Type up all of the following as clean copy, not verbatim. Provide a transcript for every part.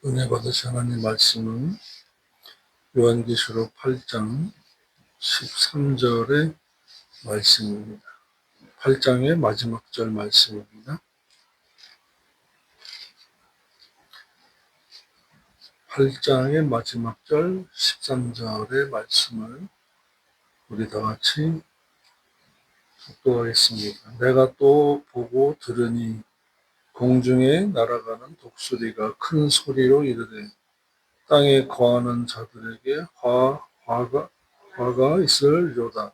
은혜 받으신 하나님 말씀은 요한계시록 8장 13절의 말씀입니다. 8장의 마지막 절 말씀입니다. 8장의 마지막 절 13절의 말씀을 우리 다 같이 독도하겠습니다. 내가 또 보고 들으니 공중에 날아가는 독수리가 큰 소리로 이르되 땅에 거하는 자들에게 화가 있으리로다.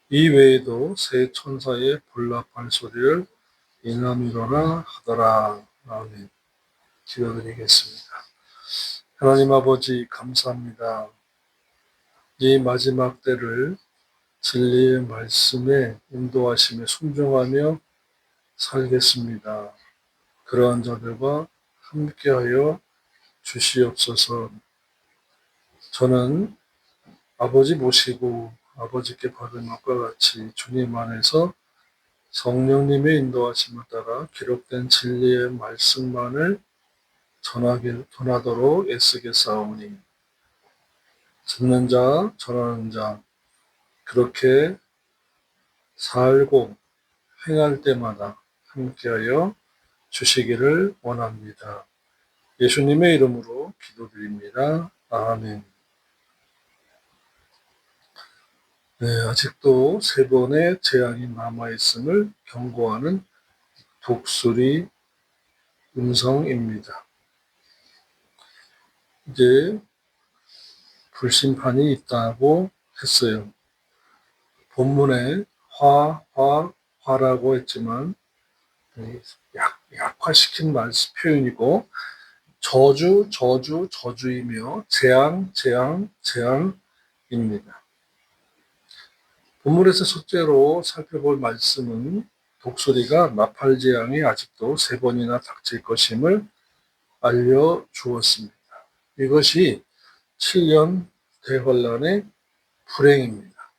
이 외에도 새 천사의 불납할 소리를 인함이로라 하더라. 아멘. 기도드리겠습니다. 하나님 아버지 감사합니다. 이 마지막 때를 진리의 말씀에 인도하심에 순종하며 살겠습니다. 그러한 자들과 함께하여 주시옵소서. 저는 아버지 모시고 아버지께 받은 것과 같이 주님 안에서 성령님의 인도하심을 따라 기록된 진리의 말씀만을 전하도록 애쓰겠사오니 듣는 자, 전하는 자 그렇게 살고 행할 때마다 함께하여 주시기를 원합니다. 예수님의 이름으로 기도드립니다. 아멘. 네, 아직도 세 번의 재앙이 남아있음을 경고하는 독수리 음성입니다. 이제 불심판이 있다고 했어요. 본문에 화라고 했지만 약화시킨 표현이고 저주이며 재앙입니다. 본문에서 첫째로 살펴볼 말씀은 독수리가 나팔재앙이 아직도 세 번이나 닥칠 것임을 알려주었습니다. 이것이 7년 대환란의 불행입니다.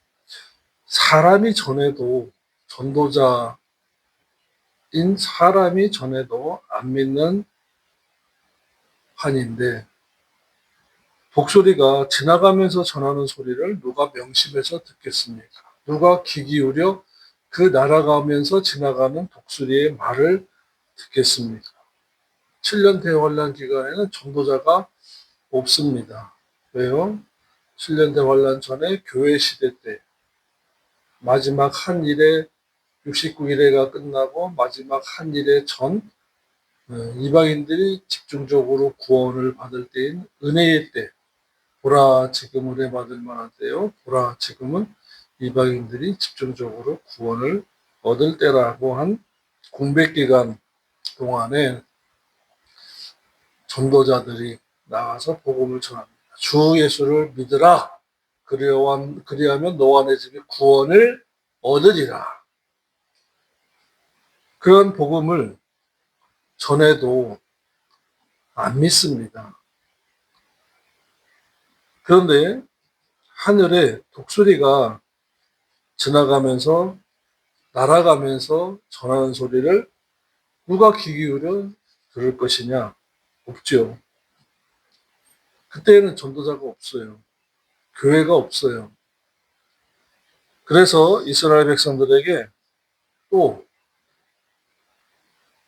사람이 전에도 전도자인 사람이 전에도 안 믿는 환인데 독수리가 지나가면서 전하는 소리를 누가 명심해서 듣겠습니까? 누가 귀 기울여 그 날아가면서 지나가는 독수리의 말을 듣겠습니까? 7년 대환란 기간에는 전도자가 없습니다. 왜요? 7년 대환란 전에 교회 시대 때 마지막 한 일에 69일회가 끝나고 마지막 한 일에 전 이방인들이 집중적으로 구원을 받을 때인 은혜의 때 보라 지금 은혜 받을 만한 때요. 보라 지금은 이방인들이 집중적으로 구원을 얻을 때라고 한 공백기간 동안에 전도자들이 나가서 복음을 전합니다. 주 예수를 믿으라. 그리하면 너와 내 집이 구원을 얻으리라. 그런 복음을 전해도 안 믿습니다. 그런데 하늘에 독수리가 지나가면서 날아가면서 전하는 소리를 누가 귀 기울여 들을 것이냐? 없죠. 그때는 전도자가 없어요. 교회가 없어요. 그래서 이스라엘 백성들에게 또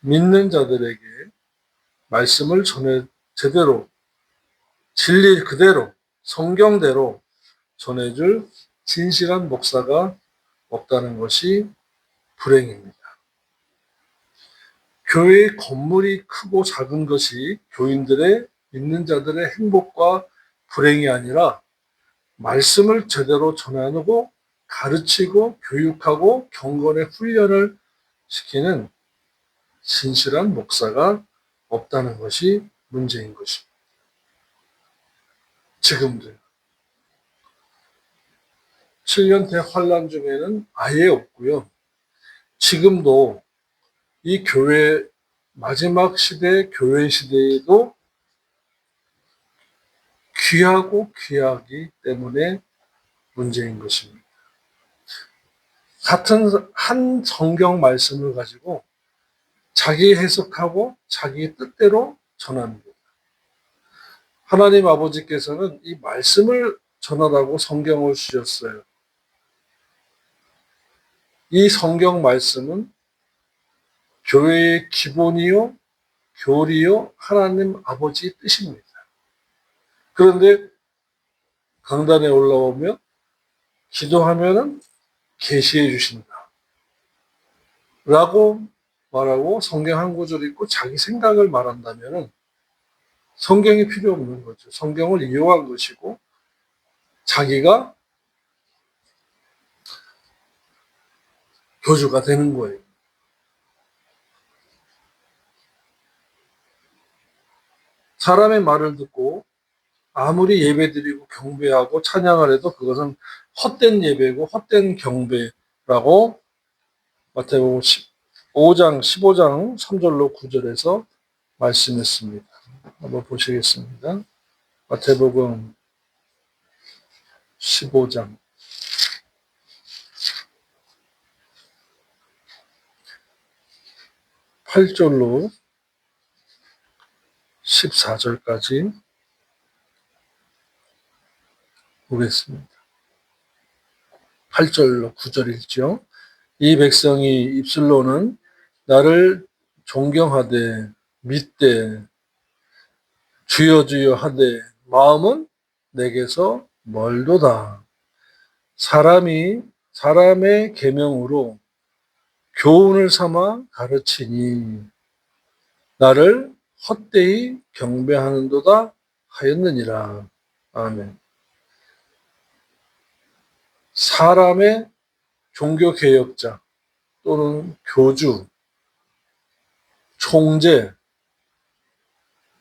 믿는 자들에게 말씀을 제대로 진리 그대로 성경대로 전해줄 진실한 목사가 없다는 것이 불행입니다. 교회의 건물이 크고 작은 것이 교인들의 믿는 자들의 행복과 불행이 아니라 말씀을 제대로 전하고 가르치고 교육하고 경건의 훈련을 시키는 진실한 목사가 없다는 것이 문제인 것입니다. 지금도 7년 대환란 중에는 아예 없고요. 지금도 이 교회 마지막 시대 교회 시대에도 귀하기 때문에 문제인 것입니다. 같은 한 성경 말씀을 가지고 자기 해석하고 자기 뜻대로 전합니다. 하나님 아버지께서는 이 말씀을 전하라고 성경을 주셨어요. 이 성경 말씀은 교회의 기본이요, 교리요, 하나님 아버지의 뜻입니다. 그런데 강단에 올라오면 기도하면은 계시해 주신다. 라고 말하고 성경 한 구절 읽고 자기 생각을 말한다면은 성경이 필요 없는 거죠. 성경을 이용한 것이고 자기가 교주가 되는 거예요. 사람의 말을 듣고 아무리 예배드리고 경배하고 찬양을 해도 그것은 헛된 예배고 헛된 경배라고 마태복음 5장 15장 3절로 9절에서 말씀했습니다. 한번 보시겠습니다. 마태복음 15장 8절로 14절까지 보겠습니다. 8절로 9절이죠. 이 백성이 입술로는 나를 존경하되 믿되 주여 주여 하되 마음은 내게서 멀도다. 사람의 계명으로 교훈을 삼아 가르치니 나를 헛되이 경배하는도다 하였느니라. 아멘. 사람의 종교개혁자 또는 교주, 총재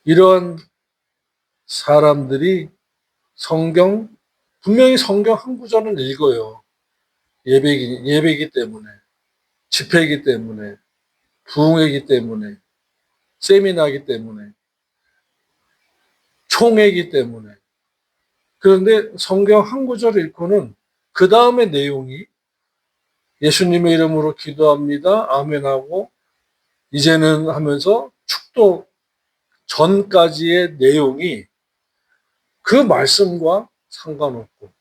이러한 사람들이 분명히 성경 한 구절은 읽어요. 예배이기 때문에, 집회이기 때문에, 부흥회이기 때문에, 세미나이기 때문에, 총회이기 때문에. 그런데 성경 한 구절 읽고는 그 다음의 내용이 예수님의 이름으로 기도합니다. 아멘하고 이제는 하면서 축도 전까지의 내용이 그 말씀과 상관없고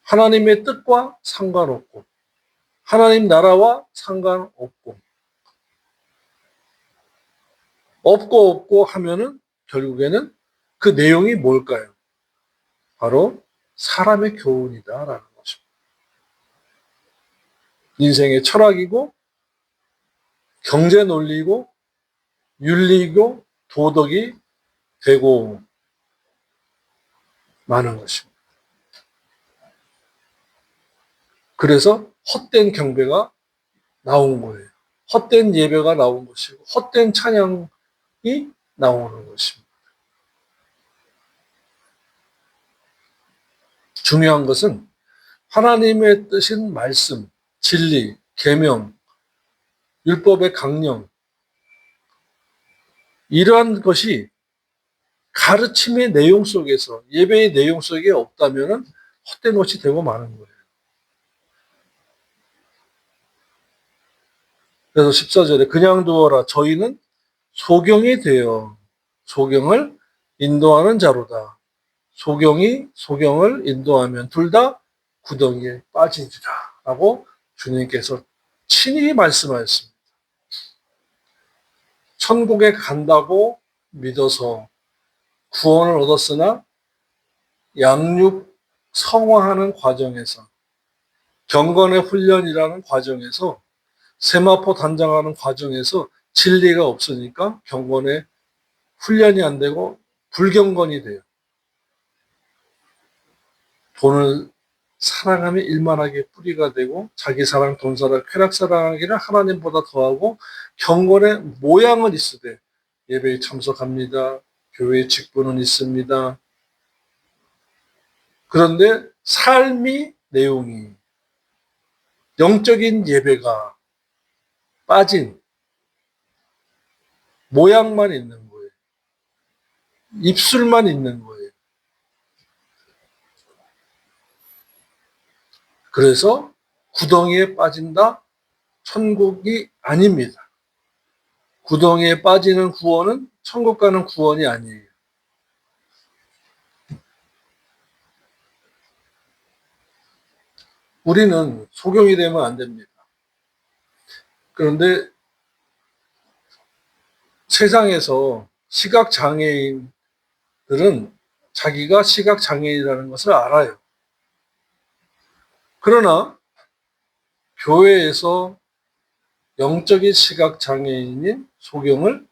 하나님의 뜻과 상관없고 하나님 나라와 상관없고 없고 하면은 결국에는 그 내용이 뭘까요? 바로 사람의 교훈이다라는 것입니다. 인생의 철학이고 경제 논리고 윤리고 도덕이 되고 마는 것입니다. 그래서 헛된 경배가 나온 거예요. 헛된 예배가 나온 것이고 헛된 찬양이 나오는 것입니다. 중요한 것은 하나님의 뜻인 말씀, 진리, 계명, 율법의 강령 이러한 것이 가르침의 내용 속에서 예배의 내용 속에 없다면 헛된 것이 되고 마는 거예요. 그래서 14절에 그냥 두어라 저희는 소경이 되어 소경을 인도하는 자로다. 소경이 소경을 인도하면 둘 다 구덩이에 빠지리라 라고 주님께서 친히 말씀하셨습니다. 천국에 간다고 믿어서 구원을 얻었으나 양육 성화하는 과정에서 경건의 훈련이라는 과정에서 세마포 단장하는 과정에서 진리가 없으니까 경건의 훈련이 안 되고 불경건이 돼요. 돈을 사랑하면 일만하게 뿌리가 되고 자기 사랑, 돈 사랑, 쾌락 사랑하기를 하나님보다 더하고 경건의 모양은 있으되 예배에 참석합니다. 교회에 직분은 있습니다. 그런데 삶이 내용이 영적인 예배가 빠진 모양만 있는 거예요. 입술만 있는 거예요. 그래서 구덩이에 빠진다? 천국이 아닙니다. 구덩이에 빠지는 구원은 천국 가는 구원이 아니에요. 우리는 소경이 되면 안 됩니다. 그런데 세상에서 시각장애인들은 자기가 시각장애인이라는 것을 알아요. 그러나 교회에서 영적인 시각장애인인 소경을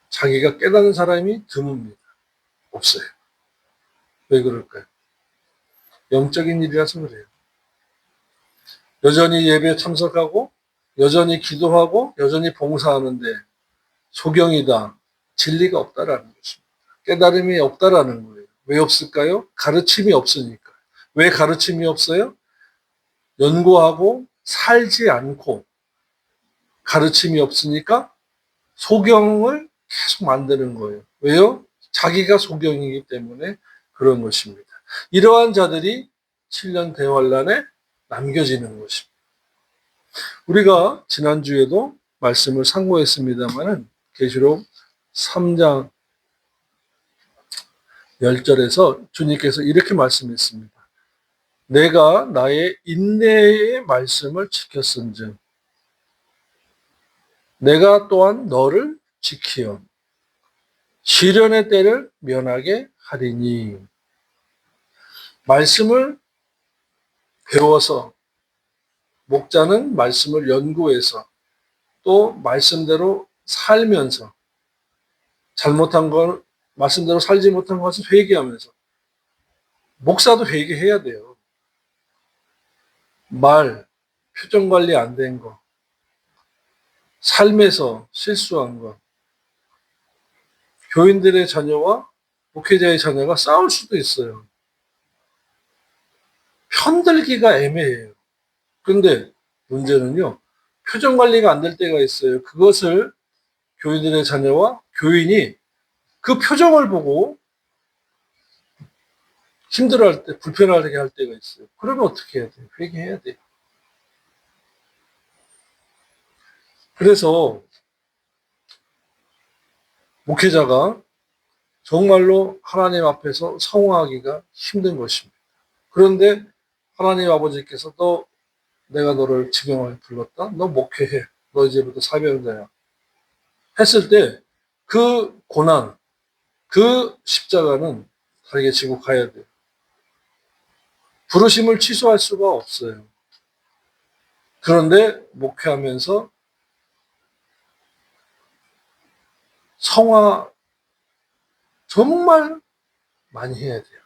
자기가 깨닫는 사람이 드뭅니다. 없어요. 왜 그럴까요? 영적인 일이라서 그래요. 여전히 예배에 참석하고 여전히 기도하고 여전히 봉사하는데 소경이다. 진리가 없다라는 것입니다. 깨달음이 없다라는 거예요. 왜 없을까요? 가르침이 없으니까. 왜 가르침이 없어요? 연구하고 살지 않고 가르침이 없으니까 소경을 계속 만드는 거예요. 왜요? 자기가 소경이기 때문에 그런 것입니다. 이러한 자들이 7년 대환란에 남겨지는 것입니다. 우리가 지난주에도 말씀을 상고했습니다마는 계시록 3장 10절에서 주님께서 이렇게 말씀했습니다. 내가 나의 인내의 말씀을 지켰은즉 내가 또한 너를 지키어 시련의 때를 면하게 하리니. 말씀을 배워서 목자는 말씀을 연구해서 또 말씀대로 살면서 잘못한 걸 말씀대로 살지 못한 것을 회개하면서 목사도 회개해야 돼요. 말, 표정 관리 안 된 거, 삶에서 실수한 거, 교인들의 자녀와 목회자의 자녀가 싸울 수도 있어요. 편들기가 애매해요. 그런데 문제는요, 표정 관리가 안 될 때가 있어요. 그것을 교인들의 자녀와 교인이 그 표정을 보고 힘들어할 때, 불편하게 할 때가 있어요. 그러면 어떻게 해야 돼요? 회개해야 돼요. 그래서 목회자가 정말로 하나님 앞에서 성화하기가 힘든 것입니다. 그런데 하나님 아버지께서 또 내가 너를 지경하게 불렀다. 너 목회해. 너 이제부터 사명자야. 했을 때 그 고난, 그 십자가는 다르게 지고 가야 돼요. 부르심을 취소할 수가 없어요. 그런데 목회하면서 성화 정말 많이 해야 돼요.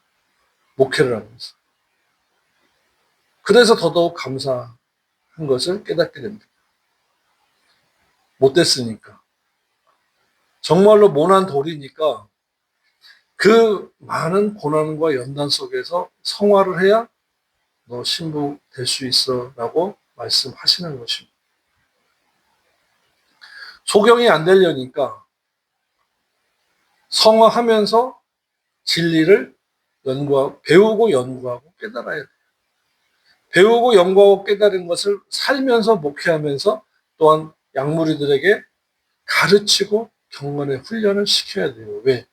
목회를 하면서. 그래서 더더욱 감사한 것을 깨닫게 됩니다. 못됐으니까. 정말로 모난 돌이니까 그 많은 고난과 연단 속에서 성화를 해야 너 신부 될 수 있어 라고 말씀하시는 것입니다. 소경이 안 되려니까 성화하면서 진리를 배우고 연구하고 깨달아야 돼요. 배우고 연구하고 깨달은 것을 살면서 목회하면서 또한 양무리들에게 가르치고 경건의 훈련을 시켜야 돼요. 왜?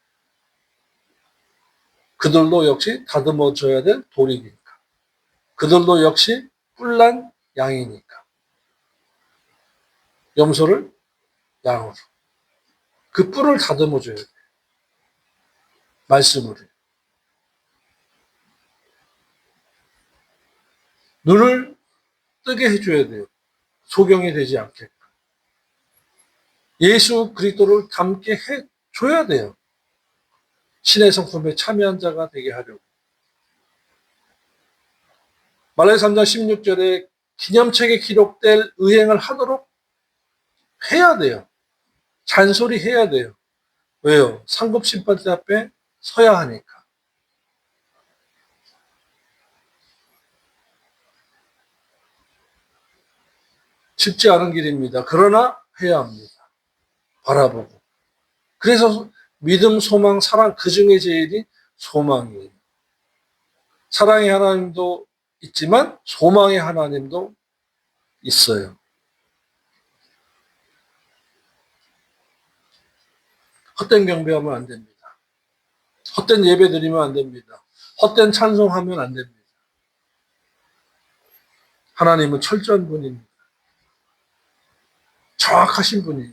그들도 역시 다듬어줘야 될 돌이니까. 그들도 역시 뿔난 양이니까. 염소를 양으로. 그 뿔을 다듬어줘야 돼요. 말씀으로. 눈을 뜨게 해줘야 돼요. 소경이 되지 않게끔. 예수 그리스도를 닮게 해줘야 돼요. 신의 성품에 참여한 자가 되게 하려고. 말라기 3장 16절에 기념책에 기록될 의행을 하도록 해야 돼요. 잔소리 해야 돼요. 왜요? 상급 심판대 앞에 서야 하니까. 쉽지 않은 길입니다. 그러나 해야 합니다. 바라보고. 그래서 믿음, 소망, 사랑 그 중에 제일이 소망이에요. 사랑의 하나님도 있지만 소망의 하나님도 있어요. 헛된 경배하면 안 됩니다. 헛된 예배 드리면 안 됩니다. 헛된 찬송하면 안 됩니다. 하나님은 철저한 분입니다. 정확하신 분이에요.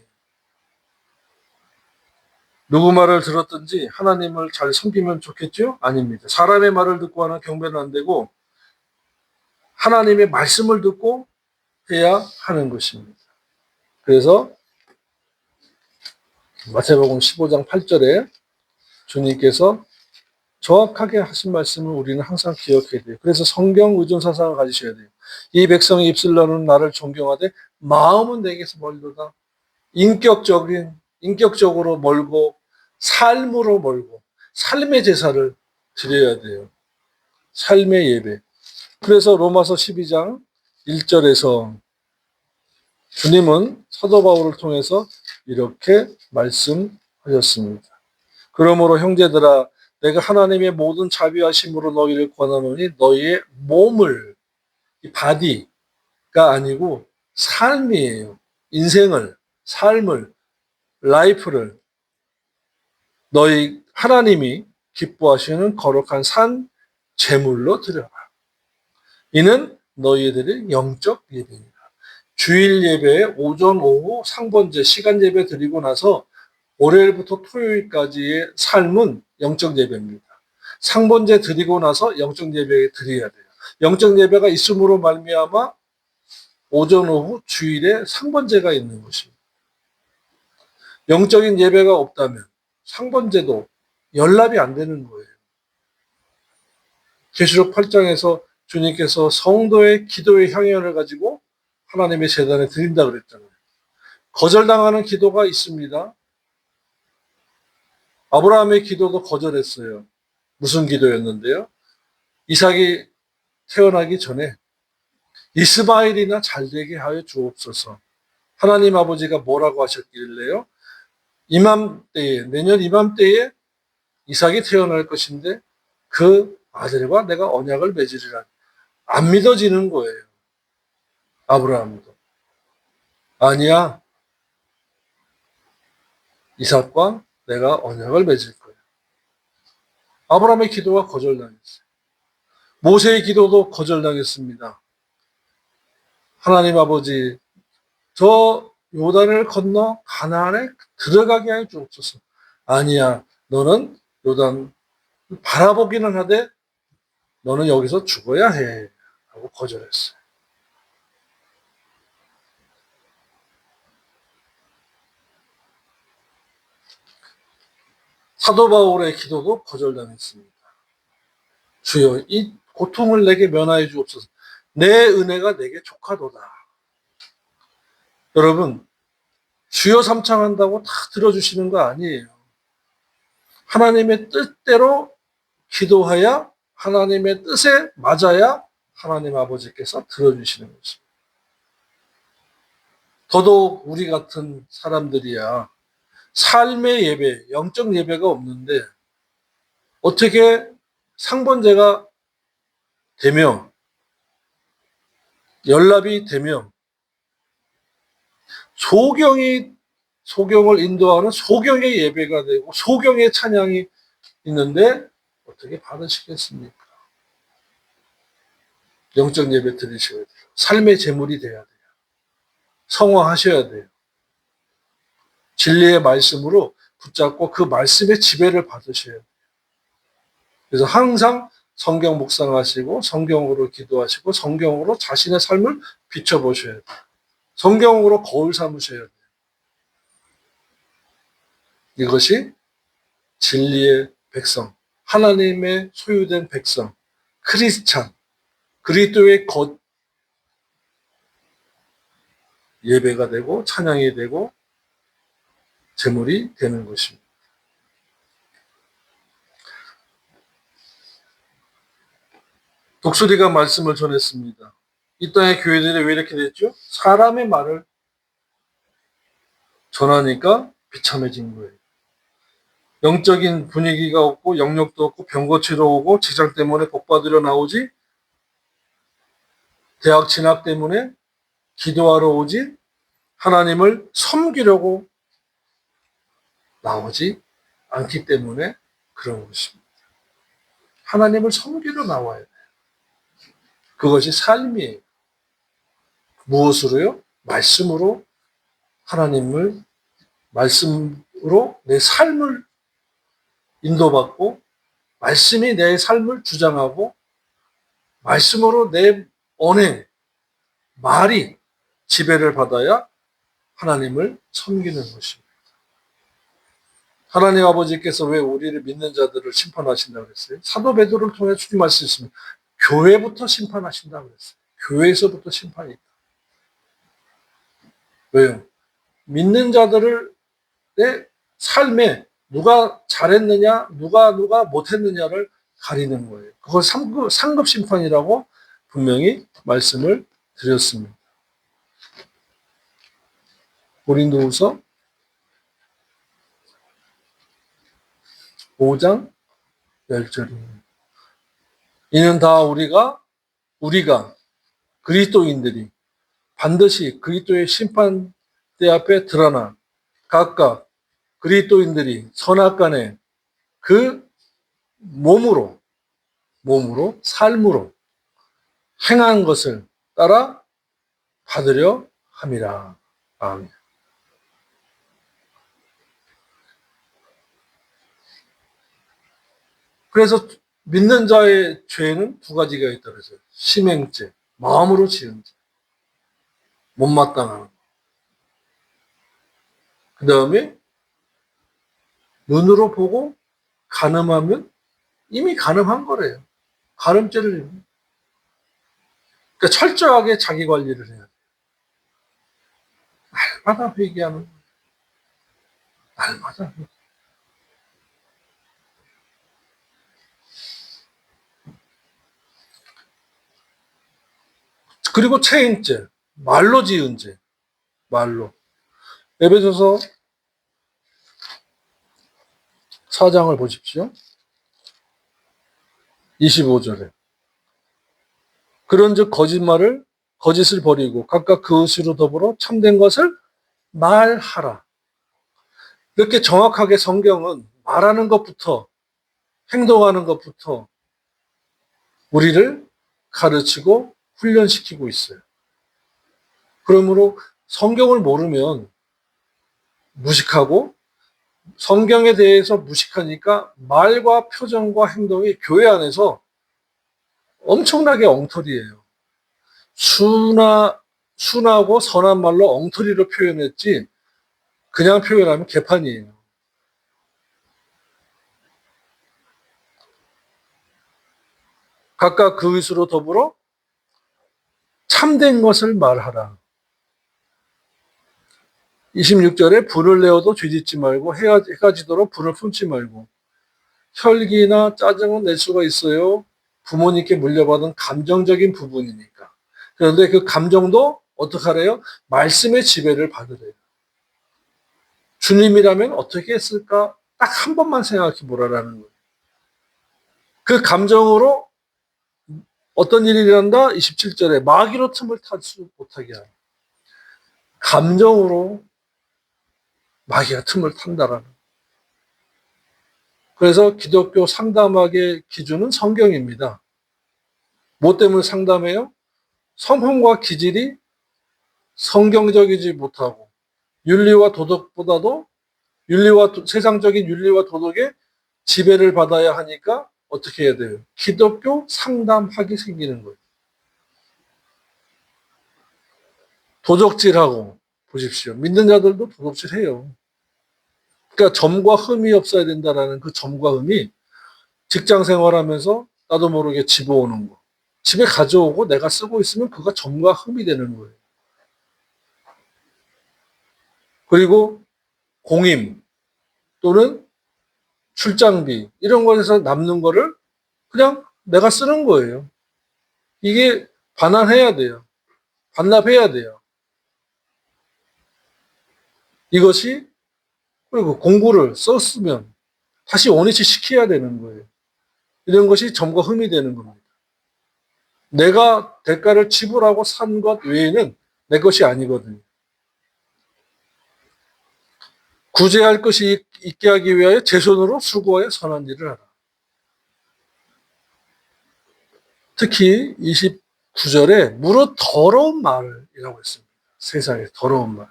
누구 말을 들었든지 하나님을 잘 섬기면 좋겠죠? 아닙니다. 사람의 말을 듣고 하는 경배는 안 되고 하나님의 말씀을 듣고 해야 하는 것입니다. 그래서 마태복음 15장 8절에 주님께서 정확하게 하신 말씀을 우리는 항상 기억해야 돼요. 그래서 성경 의존 사상을 가지셔야 돼요. 이 백성이 입술로는 나를 존경하되 마음은 내게서 멀도다. 인격적으로 멀고 삶으로 멀고 삶의 제사를 드려야 돼요. 삶의 예배. 그래서 로마서 12장 1절에서 주님은 사도 바울을 통해서 이렇게 말씀하셨습니다. 그러므로 형제들아 내가 하나님의 모든 자비하심으로 너희를 권하노니 너희의 몸을 이 바디가 아니고 삶이에요. 인생을 삶을 라이프를 너희 하나님이 기뻐하시는 거룩한 산 제물로 드려라. 이는 너희들의 영적 예배입니다. 주일 예배에 오전, 오후, 상번제, 시간 예배 드리고 나서 월요일부터 토요일까지의 삶은 영적 예배입니다. 상번제 드리고 나서 영적 예배 드려야 돼요. 영적 예배가 있음으로 말미암아 오전, 오후, 주일에 상번제가 있는 것입니다. 영적인 예배가 없다면 상번제도 연락이 안 되는 거예요. 계시록 8장에서 주님께서 성도의 기도의 향연을 가지고 하나님의 제단에 드린다 그랬잖아요. 거절당하는 기도가 있습니다. 아브라함의 기도도 거절했어요. 무슨 기도였는데요? 이삭이 태어나기 전에 이스마엘이나 잘되게 하여 주옵소서. 하나님 아버지가 뭐라고 하셨길래요? 이맘때에, 내년 이맘때에 이삭이 태어날 것인데 그 아들과 내가 언약을 맺으리라. 안 믿어지는 거예요. 아브라함도. 아니야. 이삭과 내가 언약을 맺을 거야. 아브라함의 기도가 거절당했어요. 모세의 기도도 거절당했습니다. 하나님 아버지, 저 요단을 건너 가나안에 들어가게 하여 주옵소서. 아니야. 너는 요단 바라보기는 하되 너는 여기서 죽어야 해. 하고 거절했어요. 사도 바울의 기도도 거절당했습니다. 주여 이 고통을 내게 면하여 주옵소서. 내 은혜가 내게 족하도다. 여러분 주여 삼창한다고 다 들어주시는 거 아니에요. 하나님의 뜻대로 기도해야 하나님의 뜻에 맞아야 하나님 아버지께서 들어주시는 것입니다. 더더욱 우리 같은 사람들이야 삶의 예배, 영적 예배가 없는데 어떻게 상번제가 되며 연락이 되며 소경을 인도하는 소경의 예배가 되고 소경의 찬양이 있는데 어떻게 받으시겠습니까? 영적 예배 드리셔야 돼요. 삶의 제물이 돼야 돼요. 성화하셔야 돼요. 진리의 말씀으로 붙잡고 그 말씀의 지배를 받으셔야 돼요. 그래서 항상 성경 묵상하시고 성경으로 기도하시고 성경으로 자신의 삶을 비춰보셔야 돼요. 성경으로 거울 삼으셔야 돼요. 이것이 진리의 백성, 하나님의 소유된 백성, 크리스찬, 그리스도의 것 예배가 되고 찬양이 되고 제물이 되는 것입니다. 독수리가 말씀을 전했습니다. 이 땅의 교회들이 왜 이렇게 됐죠? 사람의 말을 전하니까 비참해진 거예요. 영적인 분위기가 없고 영역도 없고 병 고치러 오고 직장 때문에 복 받으러 나오지 대학 진학 때문에 기도하러 오지 하나님을 섬기려고 나오지 않기 때문에 그런 것입니다. 하나님을 섬기러 나와야 돼요. 그것이 삶이에요. 무엇으로요? 말씀으로 말씀으로 내 삶을 인도받고, 말씀이 내 삶을 주장하고, 말씀으로 내 언행, 말이 지배를 받아야 하나님을 섬기는 것입니다. 하나님 아버지께서 왜 우리를 믿는 자들을 심판하신다고 그랬어요? 사도 베드로를 통해 주님 말씀했습니다. 교회부터 심판하신다고 그랬어요. 교회에서부터 심판이 있다. 왜요? 믿는 자들의 삶에 누가 잘했느냐, 누가 못했느냐를 가리는 거예요. 그걸 상급 심판이라고 분명히 말씀을 드렸습니다. 고린도후서 5장 10절입니다. 이는 다 우리가 그리스도인들이 반드시 그리스도의 심판대 앞에 드러나 각각 그리스도인들이 선악간에 그 몸으로 삶으로 행한 것을 따라 받으려 함이라. 아멘. 그래서 믿는 자의 죄는 두 가지가 있다 그랬어요. 심행죄, 마음으로 지은 죄, 못마땅한 것. 그 다음에 눈으로 보고 간음하면 이미 간음한 거래요. 간음죄를. 그러니까 철저하게 자기 관리를 해야 돼요. 날마다 회개하는 거예요. 날마다. 그리고 체인죄, 말로 지은 죄, 말로. 에베소서 4장을 보십시오. 25절에. 그런즉 거짓을 버리고 각각 그 의식으로 더불어 참된 것을 말하라. 이렇게 정확하게 성경은 말하는 것부터 행동하는 것부터 우리를 가르치고 훈련시키고 있어요. 그러므로 성경을 모르면 무식하고 성경에 대해서 무식하니까 말과 표정과 행동이 교회 안에서 엄청나게 엉터리예요. 순하고 선한 말로 엉터리로 표현했지 그냥 표현하면 개판이에요. 각각 그 의수로 더불어 참된 것을 말하라. 26절에 불을 내어도 죄짓지 말고 해가 지도록 불을 품지 말고. 혈기나 짜증은 낼 수가 있어요. 부모님께 물려받은 감정적인 부분이니까. 그런데 그 감정도 어떻게 하래요? 말씀의 지배를 받으래요. 주님이라면 어떻게 했을까? 딱 한 번만 생각해 보라라는 거예요. 그 감정으로 어떤 일이 일어난다? 27절에 마귀로 틈을 타지 못하게 하라. 감정으로 마귀가 틈을 탄다라는. 그래서 기독교 상담학의 기준은 성경입니다. 뭐 때문에 상담해요? 성품과 기질이 성경적이지 못하고 윤리와 도덕보다도 세상적인 윤리와 도덕에 지배를 받아야 하니까 어떻게 해야 돼요? 기독교 상담학이 생기는 거예요. 도적질하고 보십시오. 믿는 자들도 도적질해요. 그러니까 점과 흠이 없어야 된다라는 그 점과 흠이 직장 생활하면서 나도 모르게 집어오는 거. 집에 가져오고 내가 쓰고 있으면 그가 점과 흠이 되는 거예요. 그리고 공임 또는 출장비 이런 것에서 남는 거를 그냥 내가 쓰는 거예요. 이게 반환해야 돼요. 반납해야 돼요. 이것이 그리고 공구를 썼으면 다시 원위치 시켜야 되는 거예요. 이런 것이 점과 흠이 되는 겁니다. 내가 대가를 지불하고 산 것 외에는 내 것이 아니거든요. 구제할 것이 있게 하기 위하여 제 손으로 수고하여 선한 일을 하라. 특히 9절에 무릇 더러운 말이라고 했습니다. 세상에 더러운 말.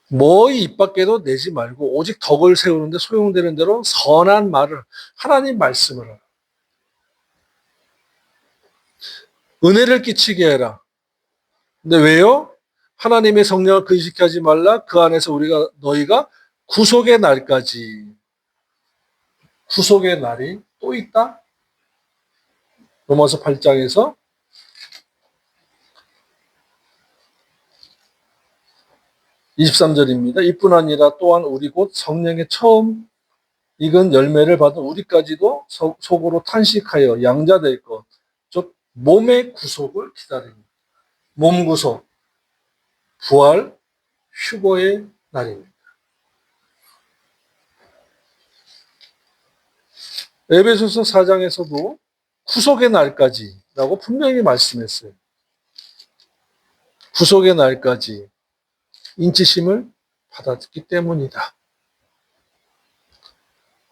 뭐의 입 밖에도 내지 말고 오직 덕을 세우는데 소용되는 대로 선한 말을 하나님 말씀을 하라. 은혜를 끼치게 해라. 근데 왜요? 하나님의 성령을 근식하지 하지 말라. 그 안에서 너희가 구속의 날까지. 구속의 날이 또 있다. 로마서 8장에서 23절입니다. 이뿐 아니라 또한 우리 곧 성령의 처음 익은 열매를 받은 우리까지도 속으로 탄식하여 양자될 것, 즉 몸의 구속을 기다립니다. 몸 구속, 부활, 휴거의 날입니다. 에베소서 4장에서도 구속의 날까지라고 분명히 말씀했어요. 구속의 날까지 인치심을 받았기 때문이다.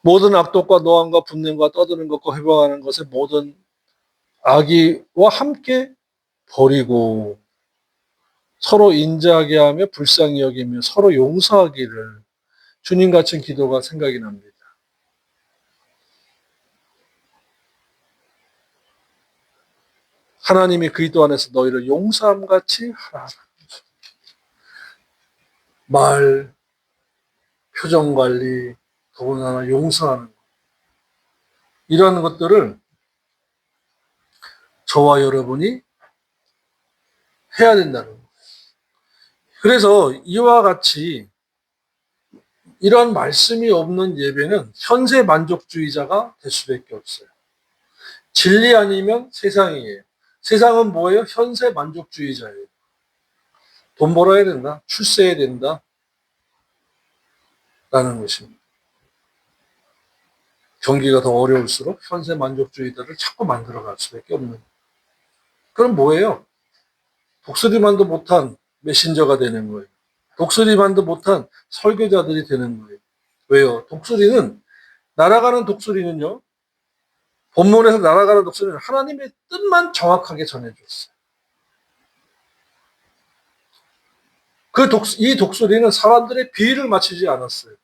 모든 악독과 노함과 분냄과 떠드는 것과 회방하는 것의 모든 악의와 함께 버리고 서로 인자하게 하며 불쌍히 여기며 서로 용서하기를 주님 같은 기도가 생각이 납니다. 하나님이 그리스도 안에서 너희를 용서함 같이 하라. 말, 표정 관리, 더군다나 용서하는 것. 이러한 것들을 저와 여러분이 해야 된다는 거예요. 그래서 이와 같이 이런 말씀이 없는 예배는 현세 만족주의자가 될 수밖에 없어요. 진리 아니면 세상이에요. 세상은 뭐예요? 현세 만족주의자예요. 돈 벌어야 된다. 출세해야 된다. 라는 것입니다. 경기가 더 어려울수록 현세 만족주의자를 자꾸 만들어갈 수밖에 없는. 그럼 뭐예요? 독수리만도 못한 메신저가 되는 거예요. 독수리만도 못한 설교자들이 되는 거예요. 왜요? 날아가는 독수리는요, 본문에서 날아가는 독수리는 하나님의 뜻만 정확하게 전해줬어요. 이 독수리는 사람들의 비위를 맞추지 않았어요.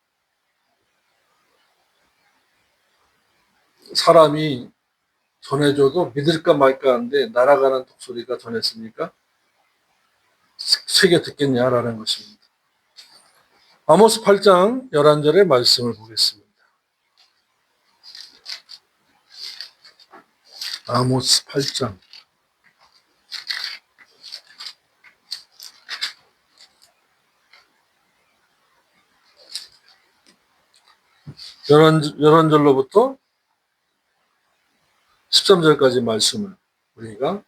사람이 전해줘도 믿을까 말까 하는데 날아가는 독수리가 전했으니까 새겨 듣겠냐라는 것입니다. 아모스 8장 11절의 말씀을 보겠습니다. 아모스 8장 11절로부터 13절까지 말씀을 우리가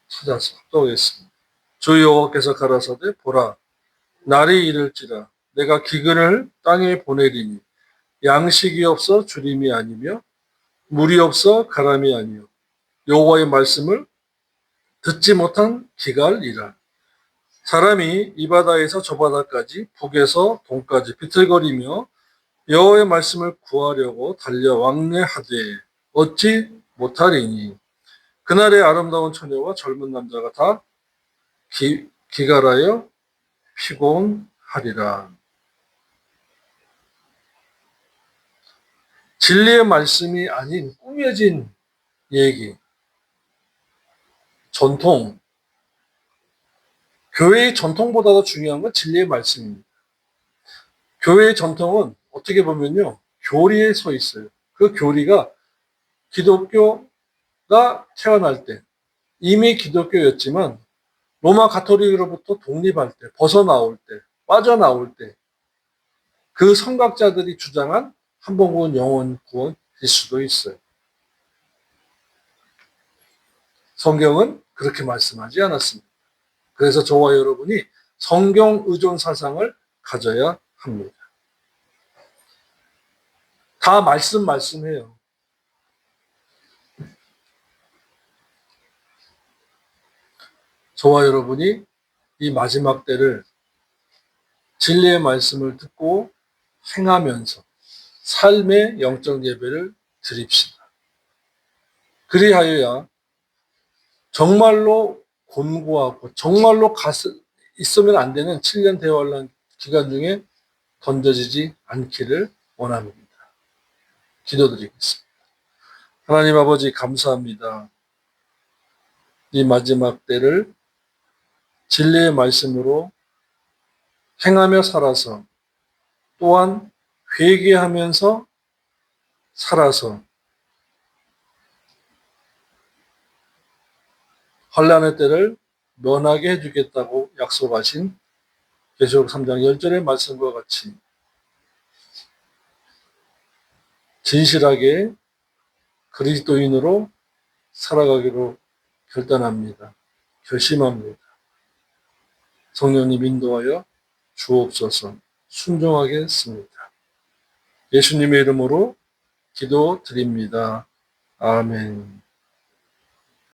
찾아서 합독하겠습니다. 주 여호와께서 가라사대 보라 날이 이를지라 내가 기근을 땅에 보내리니 양식이 없어 주림이 아니며 물이 없어 가람이 아니요 여호와의 말씀을 듣지 못한 기갈이라. 사람이 이 바다에서 저 바다까지 북에서 동까지 비틀거리며 여호와의 말씀을 구하려고 달려 왕래하되 얻지 못하리니 그날의 아름다운 처녀와 젊은 남자가 다 기갈하여 피곤하리라. 진리의 말씀이 아닌 꾸며진 얘기, 전통, 교회의 전통보다도 중요한 건 진리의 말씀입니다. 교회의 전통은 어떻게 보면요, 교리에 서 있어요. 그 교리가 기독교가 태어날 때 이미 기독교였지만 로마 가톨릭으로부터 독립할 때, 벗어나올 때, 빠져나올 때 그 선각자들이 주장한 한번 구원, 영원 구원일 수도 있어요. 성경은 그렇게 말씀하지 않았습니다. 그래서 저와 여러분이 성경 의존 사상을 가져야 합니다. 다 말씀해요. 저와 여러분이 이 마지막 때를 진리의 말씀을 듣고 행하면서 삶의 영적 예배를 드립시다. 그리하여야 정말로 곤고하고 정말로 있으면 안 되는 7년 대환란 기간 중에 던져지지 않기를 원합니다. 기도드리겠습니다. 하나님 아버지 감사합니다. 이 마지막 때를 진리의 말씀으로 행하며 살아서 또한 회개하면서 살아서 환난의 때를 면하게 해주겠다고 약속하신 계시록 3장 10절의 말씀과 같이 진실하게 그리스도인으로 살아가기로 결단합니다. 결심합니다. 성령님 인도하여 주옵소서. 순종하겠습니다. 예수님의 이름으로 기도드립니다. 아멘.